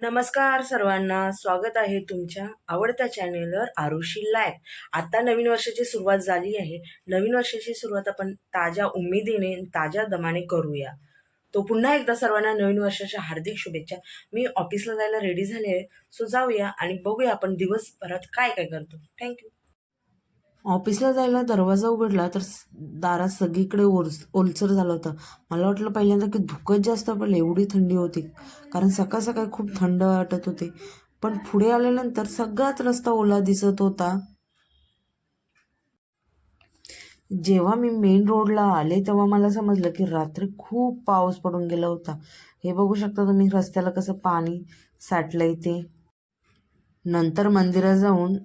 नमस्कार सर्वांना, स्वागत आहे तुमच्या आवडत्या चॅनेलवर आरुषी लाईव्ह. आता नवीन वर्षाची सुरुवात झाली आहे. नवीन वर्षाची सुरुवात आपण ताज्या उमेदीने, ताज्या दमाने करूया. तो पुन्हा एकदा सर्वांना नवीन वर्षाच्या हार्दिक शुभेच्छा. मी ऑफिसला जायला रेडी झाले आहे. सो जाऊया आणि बघूया आपण दिवसभरात काय काय करतो. थँक्यू. ऑफिसला जायला दरवाजा उघडला तर दारात सगळीकडे ओलसर झालं होतं. मला वाटलं पहिल्यांदा की धुकंच जास्त पडलं, एवढी थंडी होती. कारण सकाळ सकाळी खूप थंड वाटत होते. पण पुढे आल्यानंतर सगळाच रस्ता ओला दिसत होता. जेव्हा मी मेन रोडला आले तेव्हा मला समजलं की रात्री खूप पाऊस पडून गेला होता. हे बघू शकता तुम्ही रस्त्याला कसं पाणी साठलंय ते. नंतर मंदिरात जाऊन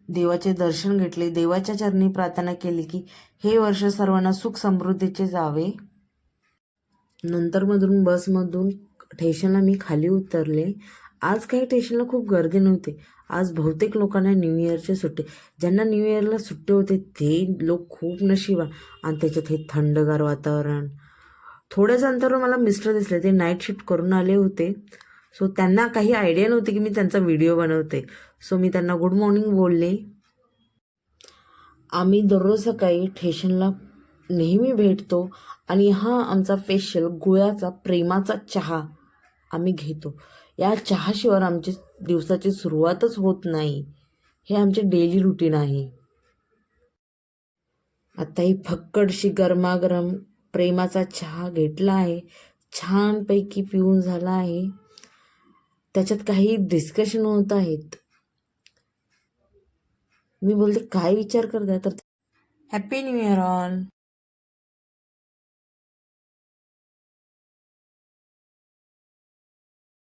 देवाचे दर्शन घेतले. देवाच्या चरणी प्रार्थना केली की हे वर्ष सर्वांना सुख समृद्धीचे जावे. नंतर बसमधून स्टेशनला मी खाली उतरले. आज काही स्टेशनला खूप गर्दी नव्हती. आज बहुतेक लोकांना न्यू इयरची सुट्टी. ज्यांना न्यू इयरला सुट्टी होते ते लोक खूप नशिबवान. आणि त्याच्यात हे थंडगार वातावरण. थोड्याच अंतरावर मला मिस्टर दिसले. ते नाईट शिफ्ट करून आले होते. सो त्यांना काही आयडिया नव्हती की मी त्यांचा व्हिडिओ बनवते. सो मी त्यांना गुड मॉर्निंग बोलले. आम्ही दररोज सकाळी स्टेशनला नेहमी भेटतो आणि हा आमचा स्पेशल गुळाचा प्रेमाचा चहा आम्ही घेतो. या चहाशिवाय आमची दिवसाची सुरुवातच होत नाही. हे आमचे डेली रुटीन आहे. आता ही फक्कडशी गरमागरम प्रेमाचा चहा घेतला आहे. छानपैकी पिऊन झाला आहे. त्याच्यात काही डिस्कशन होत आहेत. मी बोलते काय विचार करताय तर हॅपी न्यू इयर ऑल.